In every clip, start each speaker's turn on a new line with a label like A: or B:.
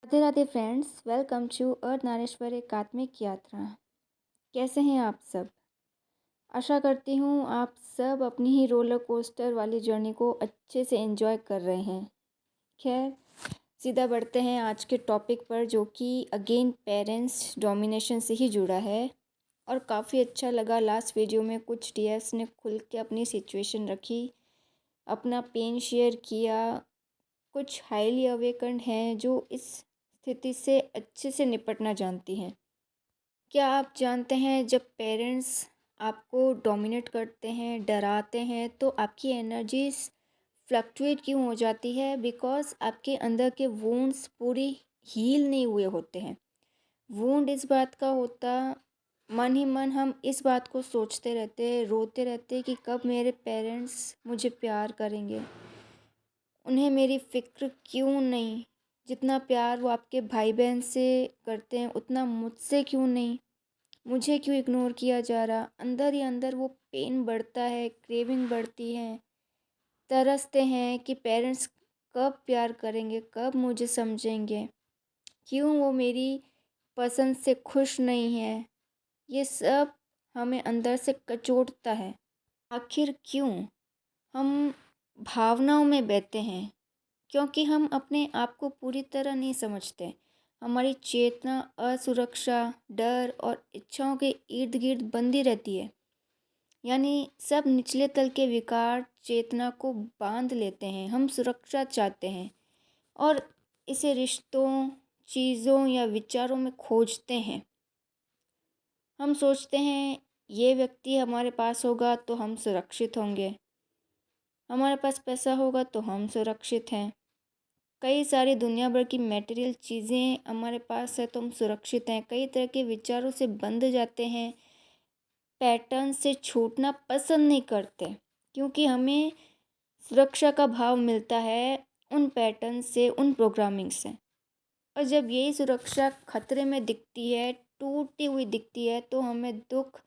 A: Radhe Radhe friends, welcome to Ardhanarishwar Ekatmik Yatra. कैसे हैं आप सब? आशा करती हूँ आप सब अपनी ही रोलर कोस्टर वाली जर्नी को अच्छे से एंजॉय कर रहे हैं। खैर, सीधा बढ़ते हैं आज के टॉपिक पर, जो कि अगेन पेरेंट्स डोमिनेशन से ही जुड़ा है। और काफ़ी अच्छा लगा, लास्ट वीडियो में कुछ डीएस ने खुल के अपनी सिचुएशन रखी, अपना पेन शेयर किया। कुछ हाईली अवेकन्ड हैं जो इस स्थिति से अच्छे से निपटना जानती हैं। क्या आप जानते हैं, जब पेरेंट्स आपको डोमिनेट करते हैं, डराते हैं, तो आपकी एनर्जीज फ्लक्चुएट क्यों हो जाती है? बिकॉज आपके अंदर के वुंड्स पूरी हील नहीं हुए होते हैं। वुंड इस बात का होता, मन ही मन हम इस बात को सोचते रहते, रोते रहते कि कब मेरे पेरेंट्स मुझे प्यार करेंगे। उन्हें मेरी फ़िक्र क्यों नहीं? जितना प्यार वो आपके भाई बहन से करते हैं उतना मुझसे क्यों नहीं? मुझे क्यों इग्नोर किया जा रहा? अंदर ही अंदर वो पेन बढ़ता है, क्रेविंग बढ़ती है, तरसते हैं कि पेरेंट्स कब प्यार करेंगे, कब मुझे समझेंगे, क्यों वो मेरी पसंद से खुश नहीं है। ये सब हमें अंदर से कचोटता है। आखिर क्यों हम भावनाओं में बहते हैं? क्योंकि हम अपने आप को पूरी तरह नहीं समझते। हमारी चेतना असुरक्षा, डर और इच्छाओं के इर्द गिर्द बंधी रहती है। यानी सब निचले तल के विकार चेतना को बांध लेते हैं। हम सुरक्षा चाहते हैं और इसे रिश्तों, चीज़ों या विचारों में खोजते हैं। हम सोचते हैं ये व्यक्ति हमारे पास होगा तो हम सुरक्षित होंगे, हमारे पास पैसा होगा तो हम सुरक्षित हैं, कई सारी दुनिया भर की मटेरियल चीज़ें हमारे पास है तो हम सुरक्षित हैं। कई तरह के विचारों से बंध जाते हैं, पैटर्न से छूटना पसंद नहीं करते, क्योंकि हमें सुरक्षा का भाव मिलता है उन पैटर्न से, उन प्रोग्रामिंग से। और जब यही सुरक्षा खतरे में दिखती है, टूटी हुई दिखती है, तो हमें दुख,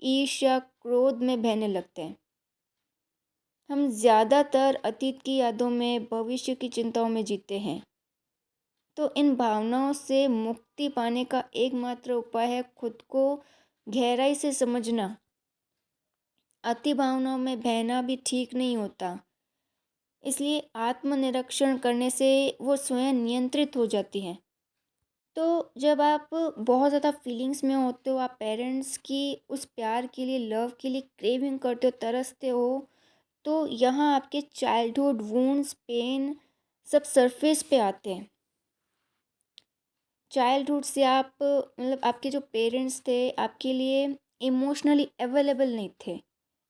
A: ईर्ष्या, क्रोध में बहने लगते हैं। हम ज़्यादातर अतीत की यादों में, भविष्य की चिंताओं में जीते हैं। तो इन भावनाओं से मुक्ति पाने का एकमात्र उपाय है खुद को गहराई से समझना। अति भावनाओं में बहना भी ठीक नहीं होता, इसलिए आत्मनिरीक्षण करने से वो स्वयं नियंत्रित हो जाती हैं। तो जब आप बहुत ज़्यादा फीलिंग्स में होते हो, आप पेरेंट्स की उस प्यार के लिए, लव के लिए क्रेविंग करते हो, तरसते हो, तो यहाँ आपके चाइल्डहुड वुंड्स, पेन सब सरफेस पे आते हैं। चाइल्डहुड से आप, मतलब आपके जो पेरेंट्स थे आपके लिए इमोशनली अवेलेबल नहीं थे।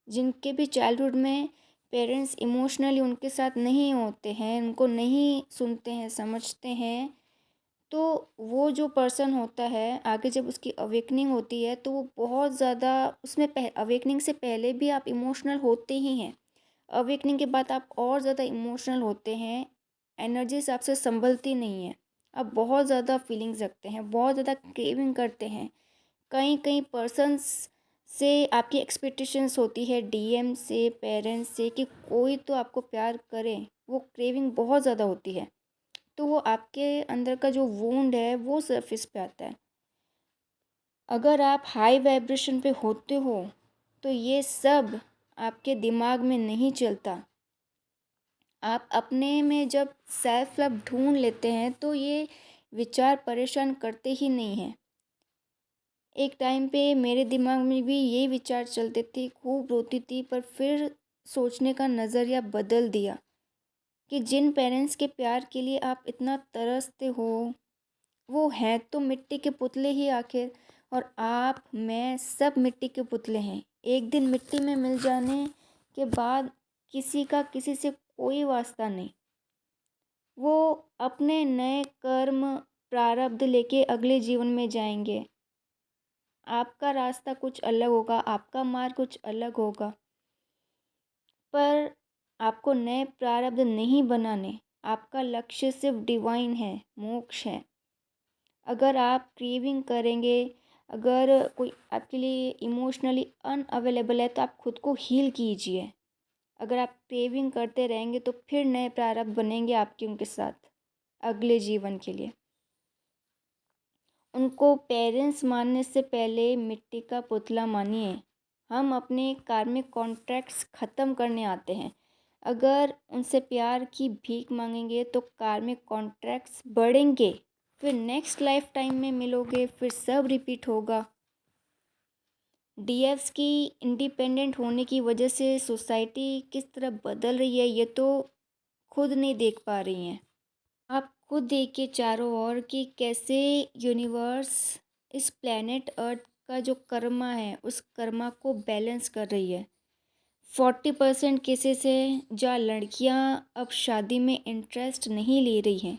A: जिनके भी चाइल्डहुड में पेरेंट्स इमोशनली उनके साथ नहीं होते हैं, उनको नहीं सुनते हैं, समझते हैं, तो वो जो पर्सन होता है आगे जब उसकी अवेकनिंग होती है तो वो बहुत ज़्यादा उसमें अवेकनिंग से पहले भी आप इमोशनल होते ही हैं। अवेकनिंग के बाद आप और ज़्यादा इमोशनल होते हैं, एनर्जीज आपसे संभलती नहीं है, आप बहुत ज़्यादा फीलिंग्स रखते हैं, बहुत ज़्यादा क्रेविंग करते हैं। कई कई पर्सन्स से आपकी एक्सपेक्टेशंस होती है, डीएम से, पेरेंट्स से, कि कोई तो आपको प्यार करे। वो क्रेविंग बहुत ज़्यादा होती है, तो वो आपके अंदर का जो वुंड है वो सरफेस पे आता है। अगर आप हाई वाइब्रेशन पे होते हो तो ये सब आपके दिमाग में नहीं चलता। आप अपने में जब सेल्फ लव ढूंढ लेते हैं तो ये विचार परेशान करते ही नहीं हैं। एक टाइम पे मेरे दिमाग में भी ये विचार चलते थे, खूब रोती थी, पर फिर सोचने का नज़रिया बदल दिया कि जिन पेरेंट्स के प्यार के लिए आप इतना तरसते हो वो हैं तो मिट्टी के पुतले ही आखिर। और आप, मैं, सब मिट्टी के पुतले हैं। एक दिन मिट्टी में मिल जाने के बाद किसी का किसी से कोई वास्ता नहीं। वो अपने नए कर्म प्रारब्ध लेके अगले जीवन में जाएंगे। आपका रास्ता कुछ अलग होगा, आपका मार्ग कुछ अलग होगा, पर आपको नए प्रारब्ध नहीं बनाने। आपका लक्ष्य सिर्फ डिवाइन है, मोक्ष है। अगर आप क्रेविंग करेंगे, अगर कोई आपके लिए इमोशनली अनअवेलेबल है तो आप खुद को हील कीजिए। अगर आप क्रेविंग करते रहेंगे तो फिर नए प्रारब्ध बनेंगे आपके उनके साथ अगले जीवन के लिए। उनको पेरेंट्स मानने से पहले मिट्टी का पुतला मानिए। हम अपने कार्मिक कॉन्ट्रैक्ट्स ख़त्म करने आते हैं। अगर उनसे प्यार की भीख मांगेंगे तो कार्मिक कॉन्ट्रैक्ट्स बढ़ेंगे, फिर नेक्स्ट लाइफ टाइम में मिलोगे, फिर सब रिपीट होगा। डीएफ्स की इंडिपेंडेंट होने की वजह से सोसाइटी किस तरह बदल रही है, ये तो खुद नहीं देख पा रही हैं। आप खुद देखिए चारों ओर कि कैसे यूनिवर्स इस प्लेनेट अर्थ का जो कर्मा है उस कर्मा को बैलेंस कर रही है। 40% केसेस है जहाँ लड़कियां अब शादी में इंटरेस्ट नहीं ले रही हैं,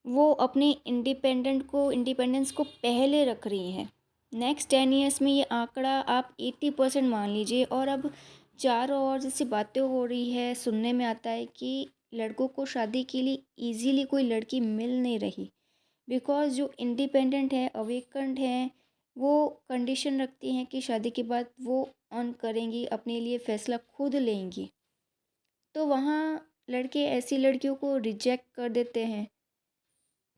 A: वो अपने इंडिपेंडेंस को पहले रख रही हैं। नेक्स्ट 10 ईयर्स में ये आंकड़ा आप 80% मान लीजिए। और अब चारों ओर जैसी बातें हो रही है, सुनने में आता है कि लड़कों को शादी के लिए इजीली कोई लड़की मिल नहीं रही, बिकॉज जो इंडिपेंडेंट है, अवेकन्ड हैं, वो कंडीशन रखती हैं कि शादी के बाद वो अर्न करेंगी, अपने लिए फ़ैसला खुद लेंगी। तो वहाँ लड़के ऐसी लड़कियों को रिजेक्ट कर देते हैं।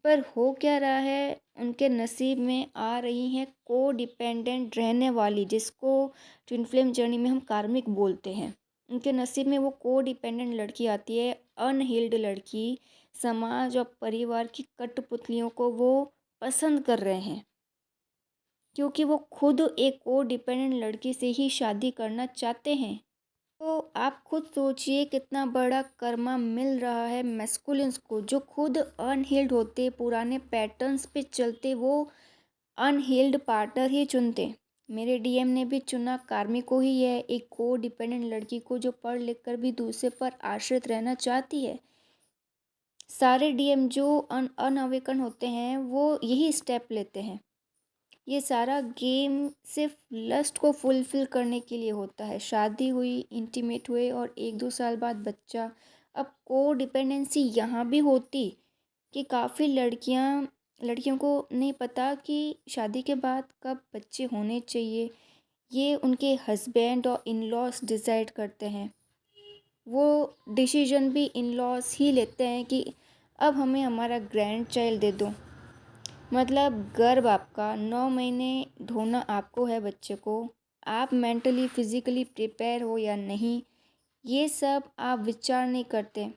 A: पर हो क्या रहा है, उनके नसीब में आ रही हैं को डिपेंडेंट रहने वाली, जिसको ट्विन फ्लेम जर्नी में हम कार्मिक बोलते हैं। उनके नसीब में वो को डिपेंडेंट लड़की आती है, अनहील्ड लड़की। समाज और परिवार की कठपुतलियों को वो पसंद कर रहे हैं, क्योंकि वो खुद एक को डिपेंडेंट लड़की से ही शादी करना चाहते हैं। तो आप खुद सोचिए कितना बड़ा कर्मा मिल रहा है मैस्कुलिन्स को, जो खुद अनहील्ड होते, पुराने पैटर्न्स पे चलते, वो अनहील्ड पार्टनर ही चुनते। मेरे डीएम ने भी चुना कार्मी को ही है, एक को डिपेंडेंट लड़की को जो पढ़ लिख कर भी दूसरे पर आश्रित रहना चाहती है। सारे डीएम जो अनअवेकन होते हैं वो यही स्टेप लेते हैं। ये सारा गेम सिर्फ लस्ट को फुलफ़िल करने के लिए होता है। शादी हुई, इंटीमेट हुए और 1-2 साल बाद बच्चा। अब कोडिपेंडेंसी यहाँ भी होती कि काफ़ी लड़कियों को नहीं पता कि शादी के बाद कब बच्चे होने चाहिए। ये उनके हस्बैंड और इन-लॉज़ डिसाइड करते हैं। वो डिसीजन भी इन-लॉज़ ही लेते हैं कि अब हमें हमारा ग्रैंड चाइल्ड दे दो। मतलब गर्भ आपका, 9 महीने ढोना आपको है बच्चे को। आप मेंटली फिज़िकली प्रिपेयर हो या नहीं, ये सब आप विचार नहीं करते।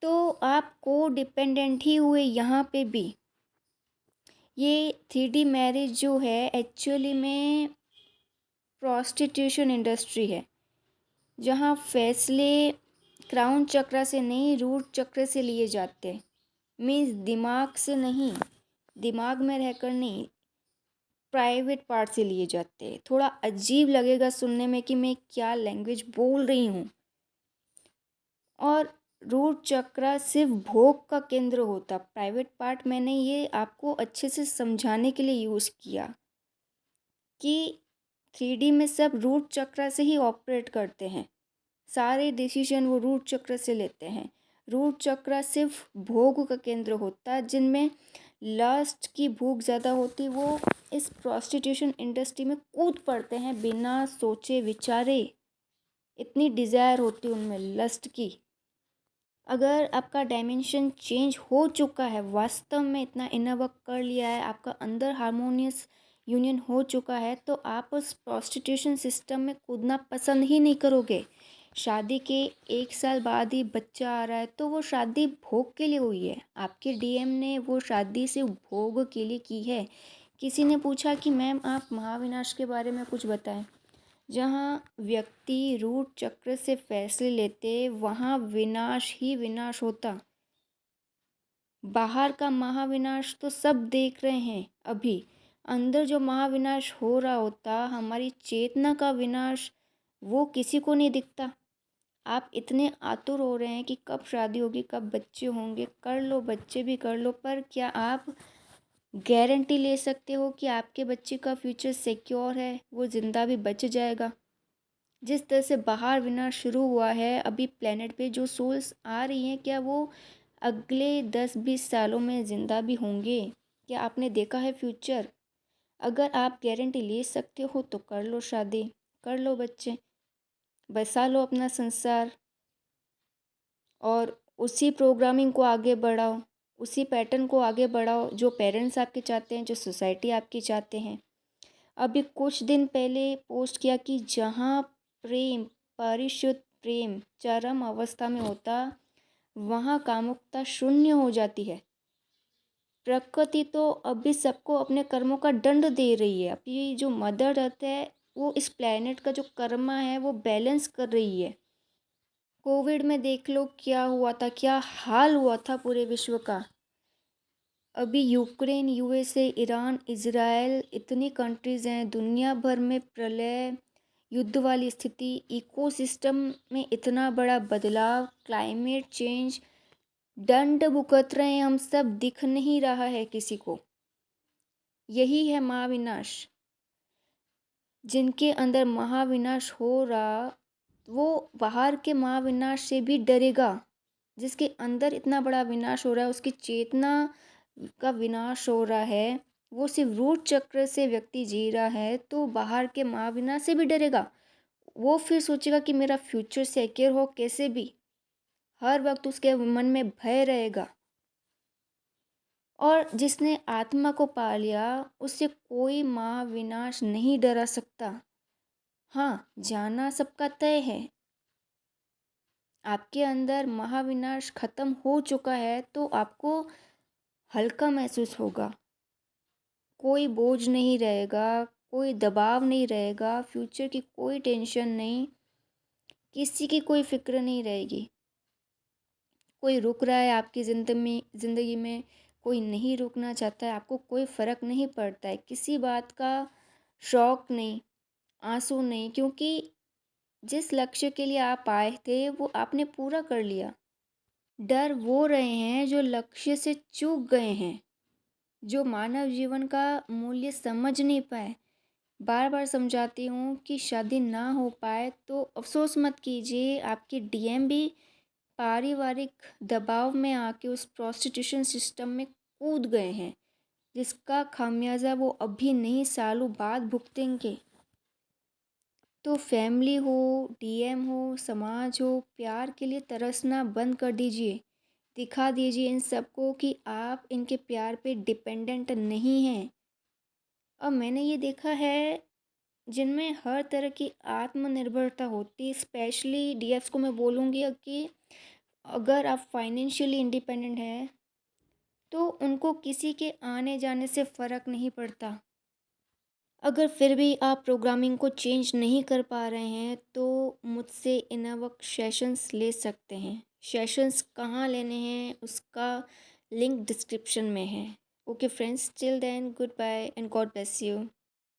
A: तो आप को डिपेंडेंट ही हुए यहाँ पे भी। ये 3D मैरिज जो है एक्चुअली में प्रोस्टिट्यूशन इंडस्ट्री है, जहाँ फैसले क्राउन चक्र से नहीं, रूट चक्र से लिए जाते हैं। मीन्स दिमाग से नहीं, दिमाग में रहकर नहीं, प्राइवेट पार्ट से लिए जाते हैं। थोड़ा अजीब लगेगा सुनने में कि मैं क्या लैंग्वेज बोल रही हूँ। और रूट चक्र सिर्फ भोग का केंद्र होता, प्राइवेट पार्ट मैंने ये आपको अच्छे से समझाने के लिए यूज़ किया कि 3D में सब रूट चक्र से ही ऑपरेट करते हैं। सारे डिसीजन वो रूट चक्र से लेते हैं। रूट चक्र सिर्फ भोग का केंद्र होता है, जिनमें लस्ट की भूख ज़्यादा होती, वो इस प्रोस्टिट्यूशन इंडस्ट्री में कूद पड़ते हैं बिना सोचे विचारे। इतनी डिज़ायर होती उनमें लस्ट की। अगर आपका डायमेंशन चेंज हो चुका है, वास्तव में इतना इनर वर्क कर लिया है, आपका अंदर हार्मोनियस यूनियन हो चुका है, तो आप उस प्रोस्टिट्यूशन सिस्टम में कूदना पसंद ही नहीं करोगे। शादी के 1 साल बाद ही बच्चा आ रहा है तो वो शादी भोग के लिए हुई है। आपके डीएम ने वो शादी सिर्फ भोग के लिए की है। किसी ने पूछा कि मैम आप महाविनाश के बारे में कुछ बताएं। जहाँ व्यक्ति रूट चक्र से फैसले लेते, वहाँ विनाश ही विनाश होता। बाहर का महाविनाश तो सब देख रहे हैं अभी, अंदर जो महाविनाश हो रहा होता, हमारी चेतना का विनाश, वो किसी को नहीं दिखता। आप इतने आतुर हो रहे हैं कि कब शादी होगी, कब बच्चे होंगे। कर लो, बच्चे भी कर लो, पर क्या आप गारंटी ले सकते हो कि आपके बच्चे का फ्यूचर सिक्योर है, वो ज़िंदा भी बच जाएगा? जिस तरह से बाहर विनाश शुरू हुआ है, अभी प्लेनेट पे जो सोल्स आ रही हैं, क्या वो अगले 10-20 सालों में ज़िंदा भी होंगे? क्या आपने देखा है फ्यूचर? अगर आप गारंटी ले सकते हो तो कर लो शादी, कर लो बच्चे, बसा लो अपना संसार और उसी प्रोग्रामिंग को आगे बढ़ाओ, उसी पैटर्न को आगे बढ़ाओ जो पेरेंट्स आपके चाहते हैं, जो सोसाइटी आपकी चाहते हैं। अभी कुछ दिन पहले पोस्ट किया कि जहाँ प्रेम, परिशुद्ध प्रेम चरम अवस्था में होता, वहाँ कामुकता शून्य हो जाती है। प्रकृति तो अभी सबको अपने कर्मों का दंड दे रही है। अभी जो मदर अर्थ है वो इस प्लेनेट का जो कर्मा है वो बैलेंस कर रही है। कोविड में देख लो क्या हुआ था, क्या हाल हुआ था पूरे विश्व का। अभी यूक्रेन, यूएसए, ईरान, इजराइल, इतनी कंट्रीज़ हैं, दुनिया भर में प्रलय, युद्ध वाली स्थिति, इकोसिस्टम में इतना बड़ा बदलाव, क्लाइमेट चेंज, दंड भुगत रहे हैं हम सब, दिख नहीं रहा है किसी को। यही है महाविनाश। जिनके अंदर महाविनाश हो रहा, वो बाहर के महाविनाश से भी डरेगा। जिसके अंदर इतना बड़ा विनाश हो रहा है, उसकी चेतना का विनाश हो रहा है, वो सिर्फ रूट चक्र से व्यक्ति जी रहा है, तो बाहर के महाविनाश से भी डरेगा। वो फिर सोचेगा कि मेरा फ्यूचर सिक्योर हो कैसे भी, हर वक्त उसके मन में भय रहेगा। और जिसने आत्मा को पा लिया, उससे कोई महाविनाश नहीं डरा सकता। हाँ, जाना सबका तय है। आपके अंदर महाविनाश खत्म हो चुका है तो आपको हल्का महसूस होगा। कोई बोझ नहीं रहेगा, कोई दबाव नहीं रहेगा, फ्यूचर की कोई टेंशन नहीं, किसी की कोई फिक्र नहीं रहेगी। कोई रुक रहा है आपकी ज़िंदगी में, कोई नहीं रुकना चाहता है, आपको कोई फ़र्क नहीं पड़ता है। किसी बात का शौक नहीं, आंसू नहीं, क्योंकि जिस लक्ष्य के लिए आप आए थे वो आपने पूरा कर लिया। डर वो रहे हैं जो लक्ष्य से चूक गए हैं, जो मानव जीवन का मूल्य समझ नहीं पाए। बार बार समझाती हूँ कि शादी ना हो पाए तो अफसोस मत कीजिए, आपके डीएम भी पारिवारिक दबाव में आके उस प्रोस्टिट्यूशन सिस्टम में कूद गए हैं, जिसका खामियाजा वो अभी नहीं सालों बाद भुगतेंगे। तो फैमिली हो, डीएम हो, समाज हो, प्यार के लिए तरसना बंद कर दीजिए। दिखा दीजिए इन सबको कि आप इनके प्यार पे डिपेंडेंट नहीं हैं। अब मैंने ये देखा है जिनमें हर तरह की आत्मनिर्भरता होती, स्पेशली डीएफ्स को मैं बोलूँगी कि अगर आप फाइनेंशियली इंडिपेंडेंट हैं तो उनको किसी के आने जाने से फ़र्क नहीं पड़ता। अगर फिर भी आप प्रोग्रामिंग को चेंज नहीं कर पा रहे हैं तो मुझसे इनवॉक सेशंस ले सकते हैं। सेशंस कहाँ लेने हैं उसका लिंक डिस्क्रिप्शन में है। Okay friends, till then goodbye and God bless you.